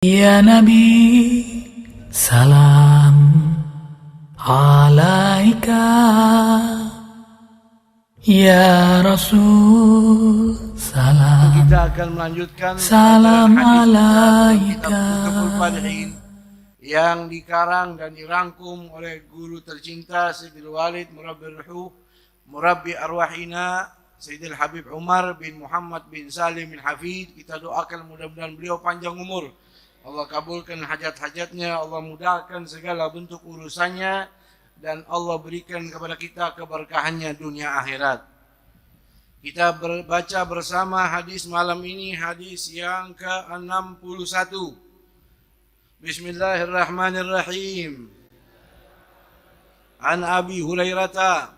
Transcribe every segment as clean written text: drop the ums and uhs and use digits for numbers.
Ya Nabi, salam alaika. Ya Rasul, salam. Kita akan melanjutkan Salam hadis alaika. kitab Mustafa Falihin yang dikarang dan dirangkum oleh guru tercinta Sayyidil Walid Murabbi Ruh, Murabbi Arwahina Sayyidil Habib Umar bin Muhammad bin Salim bin Hafid. Kita doakan mudah-mudahan beliau panjang umur, Allah kabulkan hajat-hajatnya, Allah mudahkan segala bentuk urusannya, dan Allah berikan kepada kita keberkahannya dunia akhirat. Kita baca bersama hadis malam ini, hadis yang ke-61. Bismillahirrahmanirrahim. An Abi Hurairah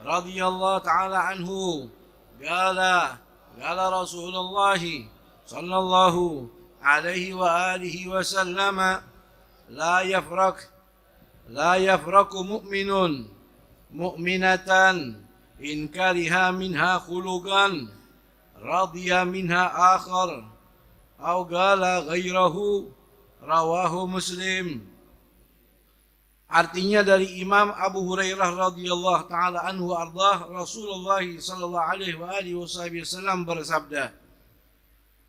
radhiyallahu ta'ala anhu qala Rasulullah sallallahu alaihi wa alihi wa sallama la yafraku mu'minun mu'minatan in kariha minha khuluqan radiya minha akhar aw qala ghairahu rawahu Muslim. Artinya dari Imam Abu Hurairah radhiyallahu taala anhu ardah, Rasulullah sallallahu alaihi wa alihi wasallam bersabda,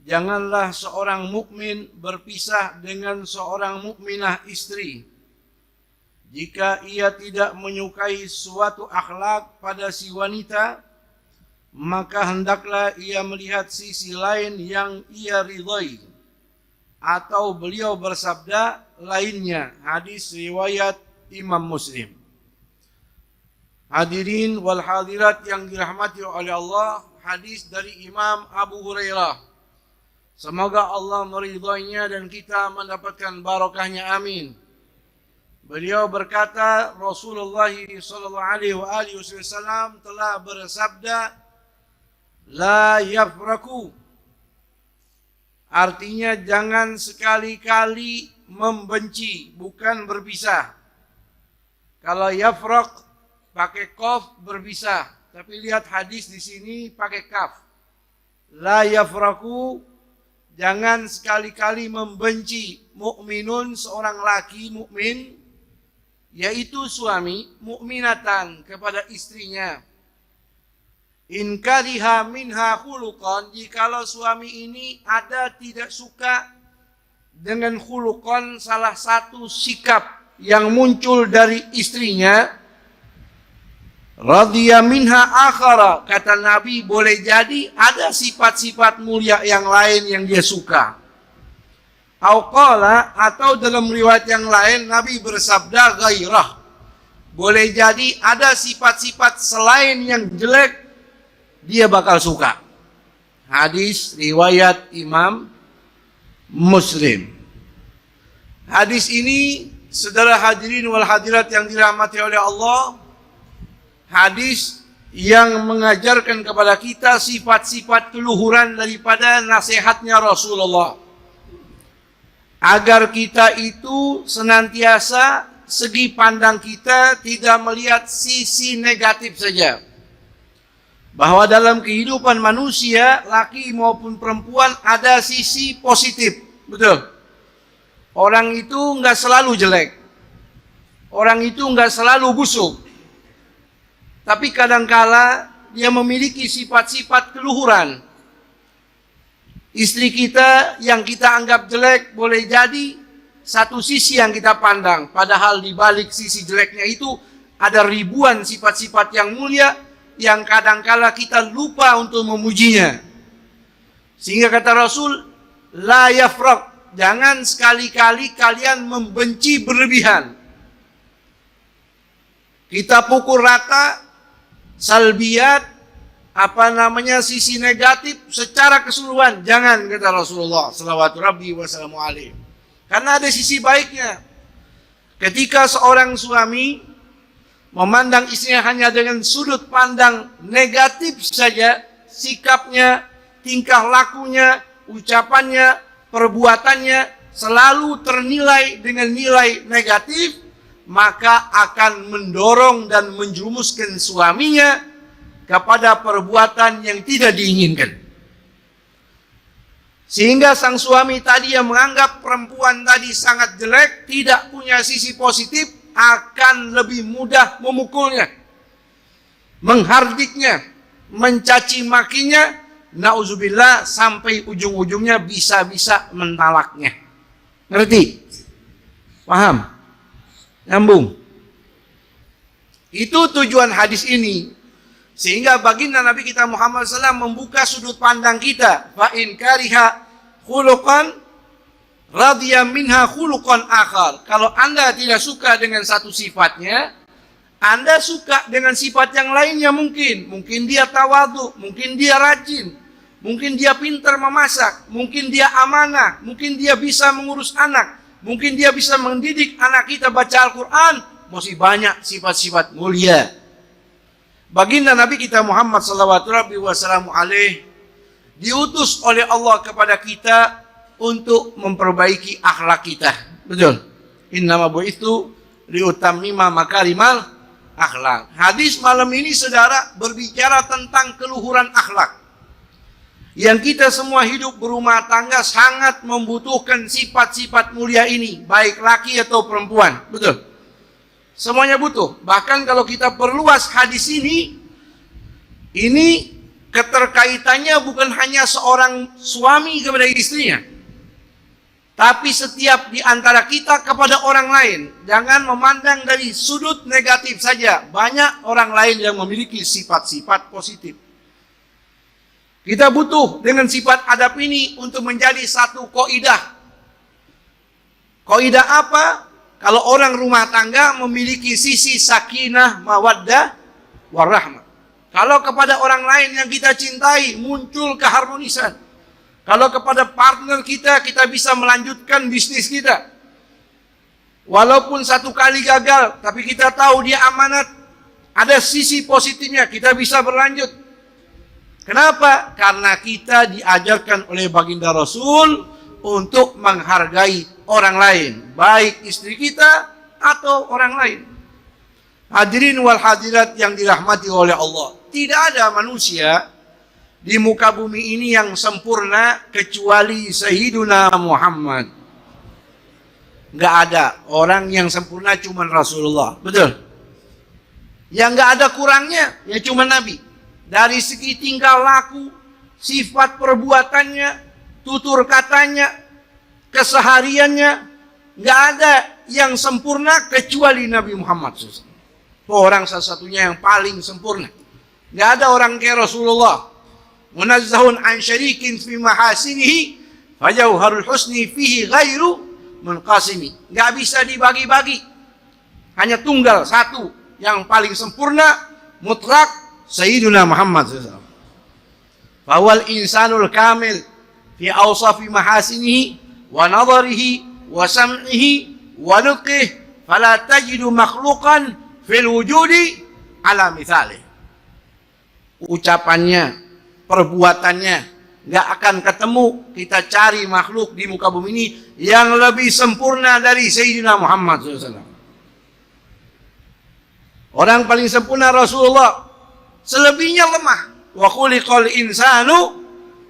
janganlah seorang mukmin berpisah dengan seorang mukminah istri jika ia tidak menyukai suatu akhlak pada si wanita, maka hendaklah ia melihat sisi lain yang ia ridhai. Atau beliau bersabda lainnya. Hadis riwayat Imam Muslim. Hadirin wal hadirat yang dirahmati oleh Allah, hadis dari Imam Abu Hurairah. Semoga Allah meridhoinya dan kita mendapatkan barokahnya, amin. Beliau berkata, Rasulullah sallallahu alaihi wasallam telah bersabda, la yafraku. Artinya jangan sekali-kali membenci, bukan berpisah. Kalau yafrak pakai qaf berpisah, tapi lihat hadis di sini pakai kaf. La yafraku, jangan sekali-kali membenci mukminun, seorang laki mukmin, yaitu suami, mukminatan kepada istrinya. In kariha minha khuluqan, jikalau suami ini ada tidak suka dengan khuluqan, salah satu sikap yang muncul dari istrinya, radhiya minha akhara, kata Nabi boleh jadi ada sifat-sifat mulia yang lain yang dia suka. Qala, atau dalam riwayat yang lain Nabi bersabda ghairah, boleh jadi ada sifat-sifat selain yang jelek dia bakal suka. Hadis riwayat Imam Muslim. Hadis ini, saudara hadirin wal hadirat yang dirahmati oleh Allah, hadis yang mengajarkan kepada kita sifat-sifat keluhuran daripada nasihatnya Rasulullah, agar kita itu senantiasa segi pandang kita tidak melihat sisi negatif saja. Bahwa dalam kehidupan manusia, laki maupun perempuan, ada sisi positif. Betul. Orang itu enggak selalu jelek. Orang itu enggak selalu busuk. Tapi kadangkala dia memiliki sifat-sifat keluhuran. Istri kita yang kita anggap jelek boleh jadi satu sisi yang kita pandang. Padahal di balik sisi jeleknya itu ada ribuan sifat-sifat yang mulia yang kadangkala kita lupa untuk memujinya. Sehingga kata Rasul, la yafrak, jangan sekali-kali kalian membenci berlebihan. Kita pukul rata salbiat, sisi negatif secara keseluruhan, jangan, kata Rasulullah sallallahu rabbi wasallam alaihi. Karena ada sisi baiknya. Ketika seorang suami memandang istrinya hanya dengan sudut pandang negatif saja, sikapnya, tingkah lakunya, ucapannya, perbuatannya selalu ternilai dengan nilai negatif, maka akan mendorong dan menjerumuskan suaminya kepada perbuatan yang tidak diinginkan. Sehingga sang suami tadi yang menganggap perempuan tadi sangat jelek, tidak punya sisi positif, akan lebih mudah memukulnya, menghardiknya, mencaci makinya, nauzubillah, sampai ujung-ujungnya bisa-bisa mentalaknya. Ngerti? Paham? Nyambung? Itu tujuan hadis ini. Sehingga baginda Nabi kita Muhammad SAW membuka sudut pandang kita. Fa in kariha khuluqan radhiya minha khuluqan akhar. Kalau Anda tidak suka dengan satu sifatnya, Anda suka dengan sifat yang lainnya mungkin. Mungkin dia tawadhu, mungkin dia rajin, mungkin dia pintar memasak, mungkin dia amanah, mungkin dia bisa mengurus anak, mungkin dia bisa mendidik anak kita baca Al-Quran. Masih banyak sifat-sifat mulia. Baginda Nabi kita Muhammad SAW diutus oleh Allah kepada kita untuk memperbaiki akhlak kita. Betul? Innama bu'itsu liutammima makarimal akhlak. Hadis malam ini saudara berbicara tentang keluhuran akhlak. Yang kita semua hidup berumah tangga sangat membutuhkan sifat-sifat mulia ini, baik laki atau perempuan. Betul? Semuanya butuh. Bahkan kalau kita perluas hadis ini keterkaitannya bukan hanya seorang suami kepada istrinya, tapi setiap di antara kita kepada orang lain. Jangan memandang dari sudut negatif saja. Banyak orang lain yang memiliki sifat-sifat positif. Kita butuh dengan sifat adab ini untuk menjadi satu kaidah. Kaidah apa? Kalau orang rumah tangga memiliki sisi sakinah, mawaddah, warahmah. Kalau kepada orang lain yang kita cintai, muncul keharmonisan. Kalau kepada partner kita, kita bisa melanjutkan bisnis kita. Walaupun satu kali gagal, tapi kita tahu dia amanat, ada sisi positifnya, kita bisa berlanjut. Kenapa? Karena kita diajarkan oleh baginda Rasul untuk menghargai orang lain, baik istri kita atau orang lain. Hadirin wal hadirat yang dirahmati oleh Allah, tidak ada manusia di muka bumi ini yang sempurna kecuali Sayyiduna Muhammad. Nggak ada orang yang sempurna, cuma Rasulullah. Betul? Yang nggak ada kurangnya ya cuma Nabi. Dari segi tingkah laku, sifat perbuatannya, tutur katanya, kesehariannya, nggak ada yang sempurna kecuali Nabi Muhammad SAW. Orang satu-satunya yang paling sempurna. Nggak ada orang kayak Rasulullah. Munazzahun an syarikin fi mahasinihi fajauharul husni fihi ghairu munqasimi. Nggak bisa dibagi-bagi. Hanya tunggal satu yang paling sempurna, mutlak, Sayyiduna Muhammad SAW. Fawal insanul kamil fi awsafi mahasinihi wa nadharihi wa sam'ihi wa nutqihi fala tajidu makhluqan fil wujudi ala mithalih. Ucapannya, perbuatannya, nggak akan ketemu kita cari makhluk di muka bumi ini yang lebih sempurna dari Sayyidina Muhammad SAW. Orang paling sempurna Rasulullah. Selebihnya lemah. Wa khuliqal insanu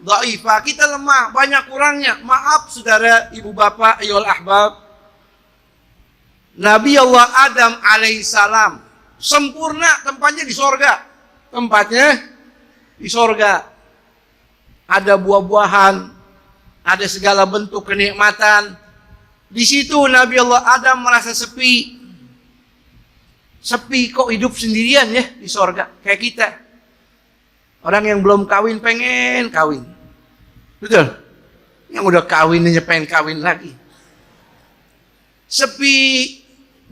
dha'ifa. Kita lemah, banyak kurangnya. Maaf saudara, ibu bapak, ayyuhal ahbab. Nabi Allah Adam alaihissalam sempurna, tempatnya di sorga. Tempatnya di sorga. Ada buah-buahan, ada segala bentuk kenikmatan. Di situ Nabi Allah Adam merasa sepi. Sepi, kok hidup sendirian ya di sorga kayak kita. Orang yang belum kawin pengen kawin. Betul? Yang udah kawin aja pengen kawin lagi. Sepi,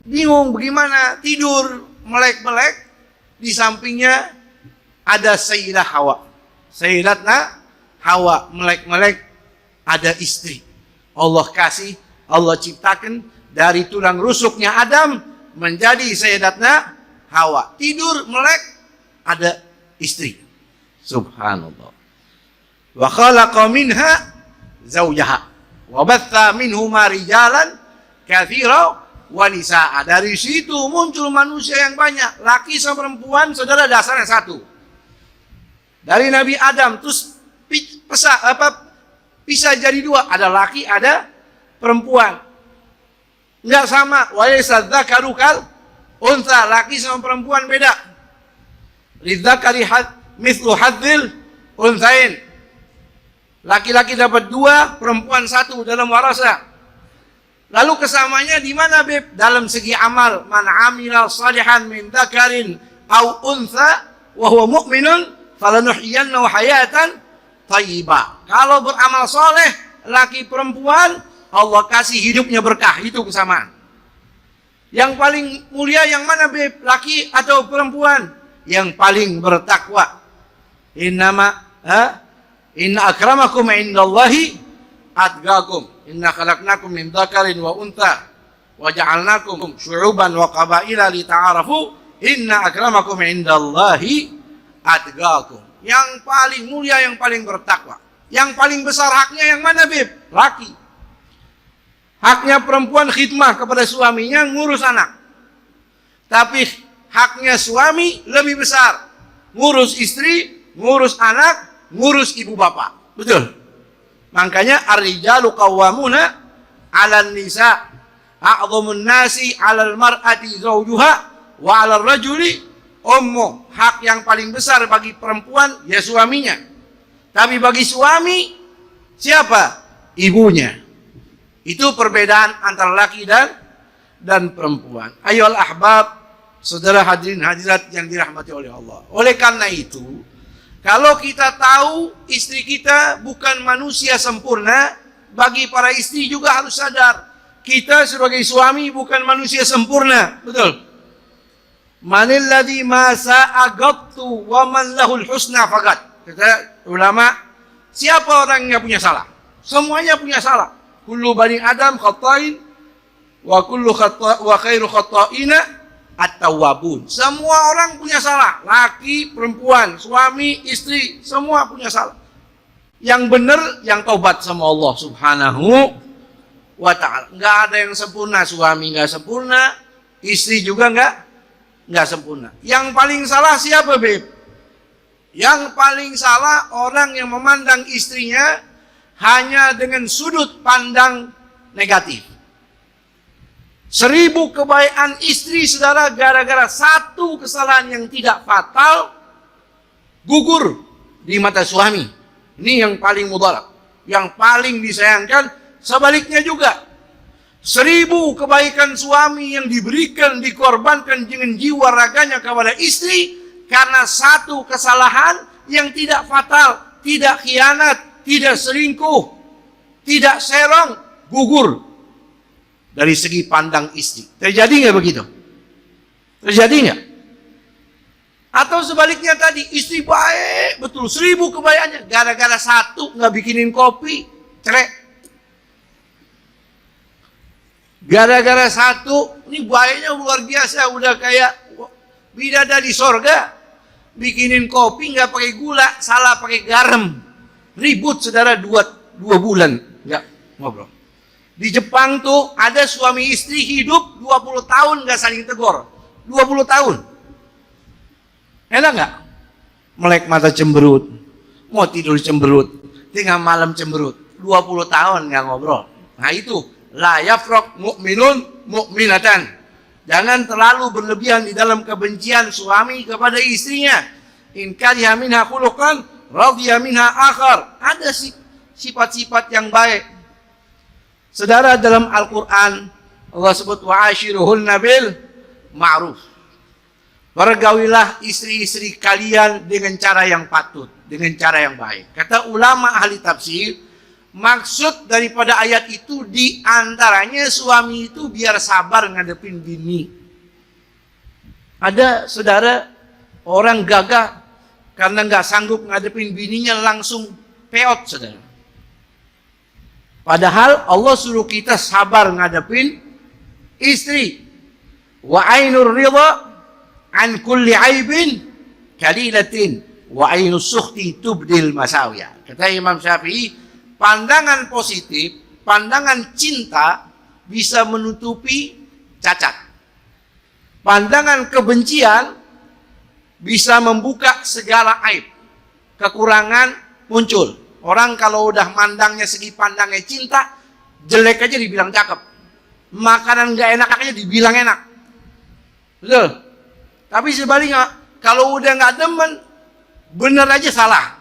bingung bagaimana, tidur melek-melek. Di sampingnya ada Sayyidah Hawa. Sayyidatna Hawa melek-melek, ada istri. Allah kasih, Allah ciptakan dari tulang rusuknya Adam menjadi Sayyidatna Hawa. Tidur melek, ada istri. Subhanallah. Wa khalaqa minha zawjaha wa batha minhuma rijalan katsira wa nisaa. Dari situ muncul manusia yang banyak, laki sama perempuan, saudara dasarnya satu. Dari Nabi Adam terus Bisa jadi dua, ada laki, ada perempuan. Enggak sama. Walaysa dzakaru kal unsa, laki sama perempuan beda. Lidzakari mithlu hadzil untsain. Laki-laki dapat 2, perempuan 1 dalam warasa. Lalu kesamanya di mana, Beb? Dalam segi amal. Man amila salihan min dzakarin au untsa wa huwa mu'minun falanuhyiyannahu hayatan thayyibah. Kalau beramal soleh, laki perempuan, Allah kasih hidupnya berkah. Itu kesamaan. Yang paling mulia yang mana, Beb? Laki atau perempuan? Yang paling bertakwa. Inna akramakum indallahi atqakum. Inna khalaqnakum min dzakarin wa untha wa ja'alnakum syu'uban wa qabaila lita'arafu. Inna akramakum indallahi atqakum. Yang paling mulia, yang paling bertakwa. Yang paling besar haknya yang mana, Beb? Laki. Haknya perempuan khidmah kepada suaminya, ngurus anak. Tapi haknya suami lebih besar. Ngurus istri, ngurus anak, ngurus ibu bapak. Betul. Makanya ar-rijalu qawwamuna 'alan nisa. A'dhamun nasi 'alal mar'ati zawjuha wa 'alal rajuli ummu. Hak yang paling besar bagi perempuan ya suaminya. Tapi bagi suami siapa? Ibunya. Itu perbedaan antara laki dan perempuan. Ayolah ahbab, saudara hadirin hadirat yang dirahmati oleh Allah. Oleh karena itu, kalau kita tahu istri kita bukan manusia sempurna, bagi para istri juga harus sadar, kita sebagai suami bukan manusia sempurna. Betul. Manil ladzi ma sa'agattu wa man lahul husna faqat. Kata ulama, siapa orang yang punya salah? Semuanya punya salah. Kullu bani Adam khata'in wa khairu khata'ina at-tawwabun. Semua orang punya salah, laki, perempuan, suami, istri, semua punya salah. Yang benar yang taubat sama Allah Subhanahu wa ta'ala. Enggak ada yang sempurna, suami enggak sempurna, istri juga enggak sempurna. Yang paling salah siapa, Beb? Yang paling salah orang yang memandang istrinya hanya dengan sudut pandang negatif. 1000 kebaikan istri, saudara, gara-gara satu kesalahan yang tidak fatal, gugur di mata suami. Ini yang paling mudarat. Yang paling disayangkan, sebaliknya juga. 1000 kebaikan suami yang diberikan, dikorbankan dengan jiwa raganya kepada istri, karena satu kesalahan yang tidak fatal, tidak khianat, tidak selingkuh, tidak serong, gugur dari segi pandang istri. Terjadi nggak begitu? Terjadi nggak? Atau sebaliknya tadi, istri baik, betul, 1000 kebaikannya, gara-gara satu nggak bikinin kopi, cerai. Gara-gara satu, ini baiknya luar biasa, udah kayak bidadari sorga, bikinin kopi nggak pakai gula, salah pakai garam. Ribut, saudara, 2 bulan nggak ngobrol. Di Jepang tuh ada suami istri hidup 20 tahun nggak saling tegur. 20 tahun. Enak nggak? Melek mata cemberut, mau tidur cemberut, tengah malam cemberut. 20 tahun nggak ngobrol. Nah itu, la yafraq mu'minun mu'minatan. Jangan terlalu berlebihan di dalam kebencian suami kepada istrinya. In kariha minha khuluqan radhiya minha akhar. Ada sifat-sifat yang baik. Saudara, dalam Al-Quran Allah sebut wa'ashiruhunna bil ma'ruf. Bergaulilah istri-istri kalian dengan cara yang patut, dengan cara yang baik. Kata ulama ahli tafsir, maksud daripada ayat itu diantaranya suami itu biar sabar ngadepin bini. Ada, saudara, orang gagah karena nggak sanggup ngadepin bininya langsung peot, saudara. Padahal Allah suruh kita sabar ngadepin istri. Wa ainur ridha an kulli aibin kalilatin wa ainus sukhti tubdil masawiya. Kata Imam Syafi'i, pandangan positif, pandangan cinta bisa menutupi cacat. Pandangan kebencian bisa membuka segala aib. Kekurangan muncul. Orang kalau udah mandangnya segi pandangnya cinta, jelek aja dibilang cakep. Makanan gak enak aja dibilang enak. Betul? Tapi sebaliknya, kalau udah gak demen, bener aja salah.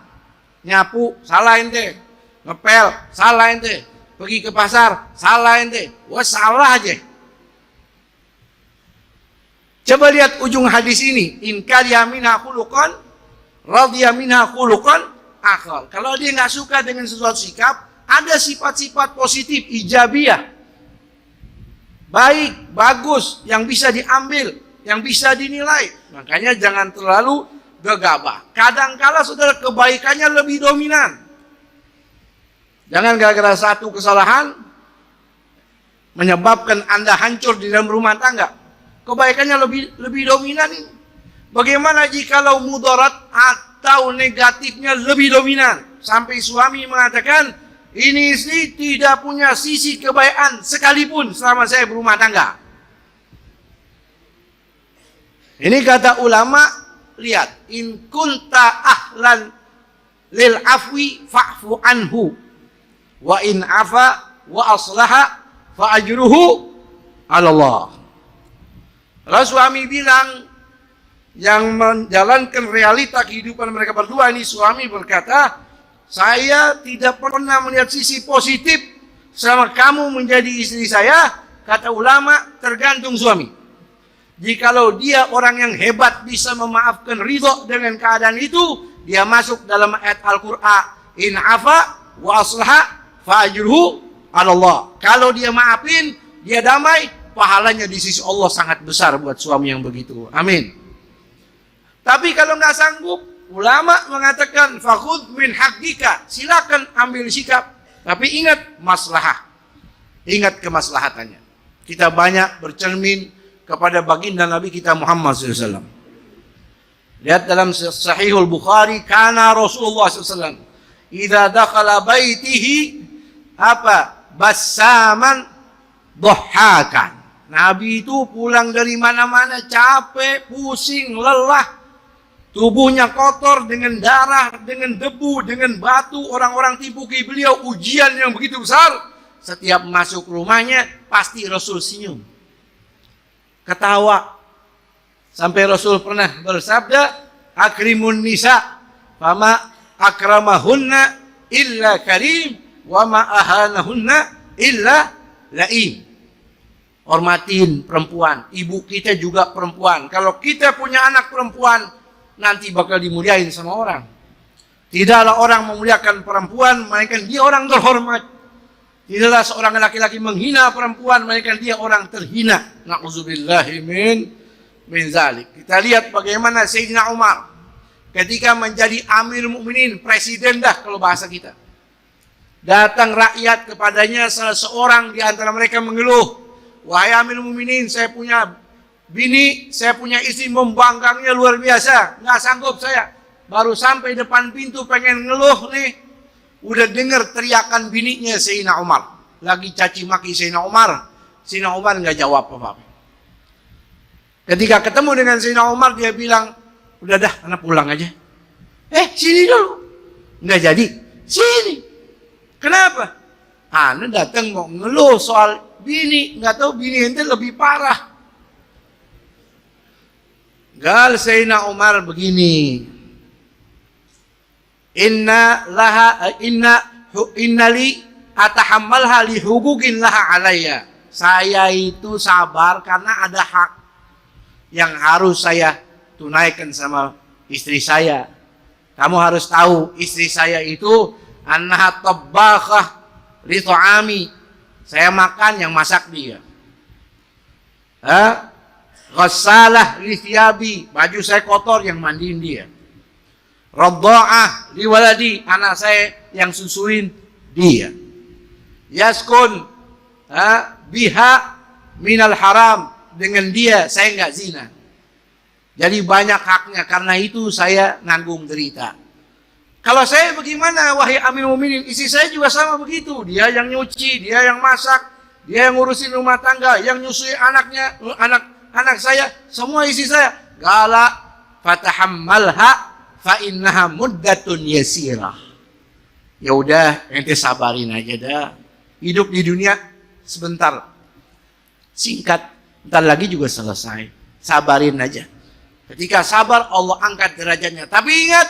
Nyapu, salah ente. Ngepel, salah ente. Pergi ke pasar, salah ente. Wah, salah aja. Coba lihat ujung hadis ini. In kariya minha khuluqan, radiya minha khuluqan akhar. Kalau dia nggak suka dengan sesuatu sikap, ada sifat-sifat positif, ijabiyah. Baik, bagus, yang bisa diambil, yang bisa dinilai. Makanya jangan terlalu gegabah. Kadang-kala saudara kebaikannya lebih dominan. Jangan gara-gara satu kesalahan menyebabkan Anda hancur di dalam rumah tangga. Kebaikannya lebih dominan ini. Bagaimana jikalau mudarat atau negatifnya lebih dominan? Sampai suami mengatakan, ini istri tidak punya sisi kebaikan sekalipun selama saya berumah tangga. Ini kata ulama, lihat, in kunta ahlan lil afwi fa'fu anhu. Wa in afa wa aslaha fa ajruhu 'ala Allah. Kalau suami bilang yang menjalankan realita kehidupan mereka berdua ini, suami berkata, saya tidak pernah melihat sisi positif selama kamu menjadi istri saya. Kata ulama, tergantung suami. Jikalau dia orang yang hebat bisa memaafkan ridho dengan keadaan itu, dia masuk dalam ayat Al-Quran, in afa wa aslaha fa'ajruhu 'ala Allah. Kalau dia maafin, dia damai, pahalanya di sisi Allah sangat besar buat suami yang begitu. Amin. Tapi kalau nggak sanggup, ulama mengatakan fakhudh min haqqika, silakan ambil sikap, tapi ingat maslahah. Ingat kemaslahatannya. Kita banyak bercermin kepada baginda Nabi kita Muhammad SAW. Lihat dalam Sahihul Bukhari, kana Rasulullah SAW idza dakhala baitihi bassaman dhahakan. Nabi itu pulang dari mana-mana capek, pusing, lelah, tubuhnya kotor dengan darah, dengan debu, dengan batu. Orang-orang tipuki beliau ujian yang begitu besar. Setiap masuk rumahnya pasti Rasul senyum, ketawa. Sampai Rasul pernah bersabda, akrimun nisa fama akramahunna illa karim wa ma ahanahunna illa laim. Hormatin perempuan. Ibu kita juga perempuan. Kalau kita punya anak perempuan, nanti bakal dimuliain sama orang. Tidaklah orang memuliakan perempuan, melainkan dia orang terhormat. Tidaklah seorang laki-laki menghina perempuan, melainkan dia orang terhina. Na'udzubillahi min zalik. Kita lihat bagaimana Sayyidina Umar ketika menjadi Amir Mukminin, presiden dah kalau bahasa kita. Datang rakyat kepadanya, salah seorang di antara mereka mengeluh, wahai Amir Mukminin, saya punya bini, saya punya istri membangkangnya luar biasa, nggak sanggup saya. Baru sampai depan pintu pengen ngeluh nih, udah dengar teriakan bininya Sayyidina Umar. Lagi caci maki Sayyidina Umar. Sayyidina Umar nggak jawab apa-apa. Ketika ketemu dengan Sayyidina Umar, dia bilang, udah dah, anak pulang aja. Sini dulu. Nggak jadi. Sini. Kenapa? Anda datang mau ngeluh soal bini, nggak tahu bini ente lebih parah. Gal Sayyidina Umar begini, inna li atahammalha li hugugin laha alayya. Saya itu sabar karena ada hak yang harus saya tunaikan sama istri saya. Kamu harus tahu, istri saya itu annaha tabbakah li ta'ami. Saya makan yang masak dia. Ghassalah li thiyabi, baju saya kotor yang mandiin dia. Radda'ah li waladi, anak saya yang susuin dia. Yaskun biha minal haram, dengan dia saya enggak zina. Jadi banyak haknya, karena itu saya nanggung derita. Kalau saya bagaimana wahai Amir Mukminin? Istri saya juga sama begitu. Dia yang nyuci, dia yang masak, dia yang ngurusin rumah tangga, yang nyusui anaknya, anak saya, semua istri saya. Gala fatahammalha fa innaha muddatun yasirah. Ya udah, ente sabarin aja dah. Hidup di dunia sebentar, singkat, bentar lagi juga selesai. Sabarin aja. Ketika sabar, Allah angkat derajatnya. Tapi ingat,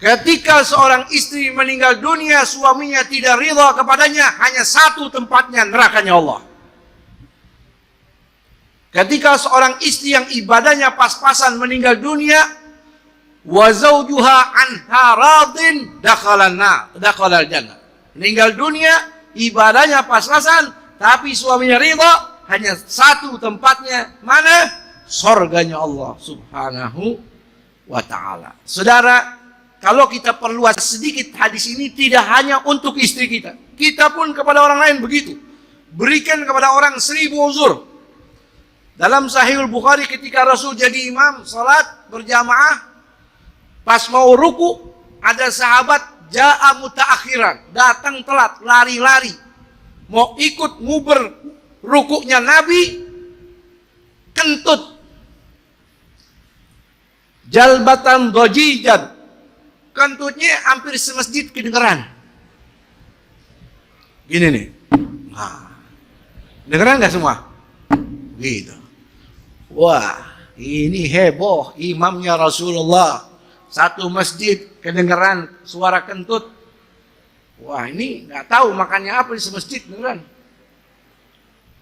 ketika seorang istri meninggal dunia, suaminya tidak ridha kepadanya, hanya satu tempatnya, nerakanya Allah. Ketika seorang istri yang ibadahnya pas-pasan meninggal dunia, wa zawjuha anha radin dakhalal jannah. Meninggal dunia, ibadahnya pas-pasan, tapi suaminya ridha, hanya satu tempatnya, mana? Surganya Allah Subhanahu wa ta'ala. Saudara, kalau kita perluas sedikit hadis ini, tidak hanya untuk istri kita, kita pun kepada orang lain begitu. Berikan kepada orang 1000 uzur. Dalam Sahihul Bukhari, ketika Rasul jadi imam salat berjamaah, pas mau ruku, ada sahabat ja'a mutaakhiran, datang telat, lari-lari, mau ikut nguber rukuknya Nabi, kentut, jalbatan dojijan, kentutnya hampir semasjid kedengeran. Gini nih, nah, dengeran nggak semua? Gitu. Wah, ini heboh, imamnya Rasulullah, satu masjid kedengeran suara kentut. Wah, ini nggak tahu makannya apa di semasjid, beneran.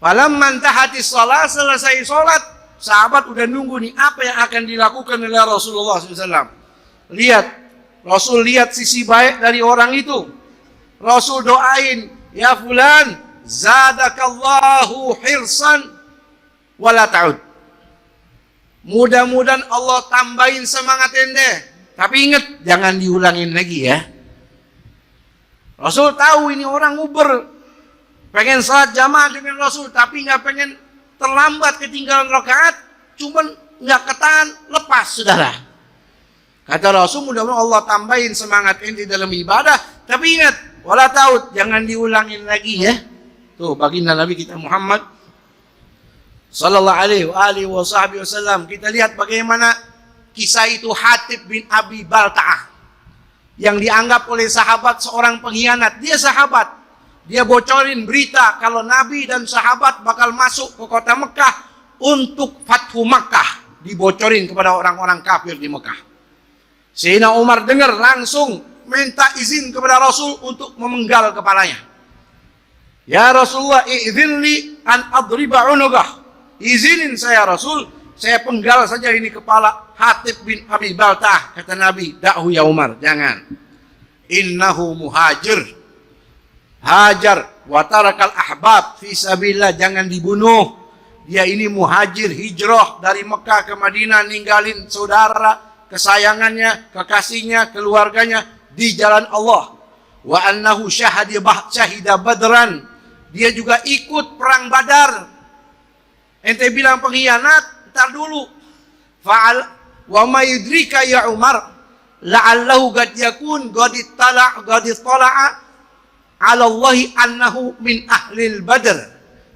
Falamman tahati sholat, selesai sholat, sahabat udah nunggu nih apa yang akan dilakukan oleh Rasulullah SAW. Lihat, Rasul lihat sisi baik dari orang itu. Rasul doain, ya fulan, zadakallahu hirsan wala ta'ud. Mudah-mudahan Allah tambahin semangat ente. Tapi ingat, jangan diulangin lagi ya. Rasul tahu ini orang nguber, pengen salat jamaah dengan Rasul, tapi nggak pengen terlambat ketinggalan rakaat, cuman nggak ketahan, lepas saudara. Kata Rasul, mudah-mudahan Allah tambahin semangat ente dalam ibadah. Tapi ingat, wala ta'ud, jangan diulangin lagi ya. Tuh baginda Nabi kita Muhammad Sallallahu alaihi wasallam. Kita lihat bagaimana kisah itu Hatib bin Abi Balta'ah, yang dianggap oleh sahabat seorang pengkhianat. Dia sahabat, dia bocorin berita kalau Nabi dan sahabat bakal masuk ke kota Mekah untuk Fathu Makkah. Dibocorin kepada orang-orang kafir di Mekah. Sayyidina Umar dengar, langsung minta izin kepada Rasul untuk memenggal kepalanya. Ya Rasulullah, izinli an adriba unugah. Izinin saya Rasul, saya penggal saja ini kepala Hatib bin Abi Balta'ah. Kata Nabi, da'hu ya Umar, jangan. Innahu muhajir, hajar wa tarakal ahbab fi sabilillah, jangan dibunuh. Dia ini muhajir, hijrah dari Mekah ke Madinah, ninggalin saudara, kesayangannya, kekasihnya, keluarganya di jalan Allah. Wa annahu syahida badran, dia juga ikut perang Badar. Ente bilang pengkhianat, entar dulu. Fa'al wa ma yudrika ya Umar la'allahu qad yakun qad tala'a 'ala Allah annahu min ahlil Badr.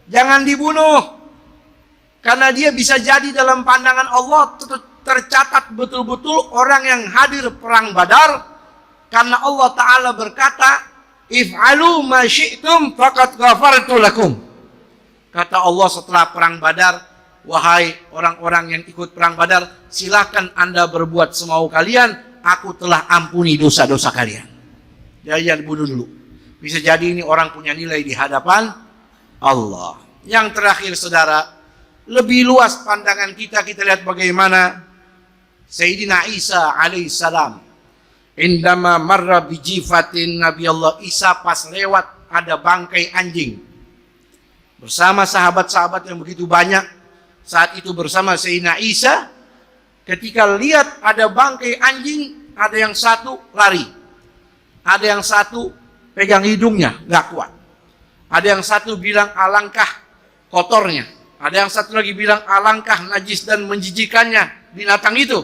Jangan dibunuh, karena dia bisa jadi dalam pandangan Allah tercatat betul-betul orang yang hadir perang Badar, karena Allah Ta'ala berkata, if'alu ma syi'tum faqad ghafartu lakum. Kata Allah setelah perang Badar, wahai orang-orang yang ikut perang Badar, silakan Anda berbuat semau kalian, aku telah ampuni dosa-dosa kalian. Jangan bunuh dulu. Bisa jadi ini orang punya nilai di hadapan Allah. Yang terakhir saudara, lebih luas pandangan kita lihat bagaimana Sayyidina Isa alaihissalam indama marra bijifatin Nabi Allah Isa, pas lewat ada bangkai anjing. Bersama sahabat-sahabat yang begitu banyak saat itu bersama Sayyidina Isa, ketika lihat ada bangkai anjing, ada yang satu lari, ada yang satu pegang hidungnya nggak kuat, ada yang satu bilang alangkah kotornya, ada yang satu lagi bilang alangkah najis dan menjijikannya binatang itu.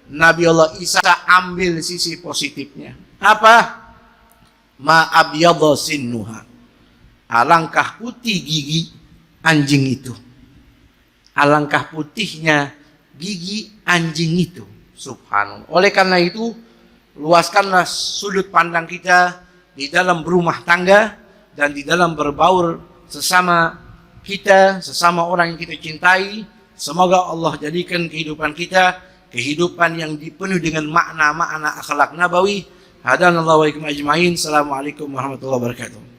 Nabi Allah Isa ambil sisi positifnya. Apa? Ma abyadha sinnuha, alangkah putih gigi anjing itu, alangkah putihnya gigi anjing itu. Subhanallah. Oleh karena itu luaskanlah sudut pandang kita di dalam berumah tangga dan di dalam berbaur sesama kita, sesama orang yang kita cintai. Semoga Allah jadikan kehidupan kita kehidupan yang dipenuhi dengan makna-makna akhlak nabawi. Hadanallahu wa iyyakum ajmain. Assalamualaikum warahmatullahi wabarakatuh.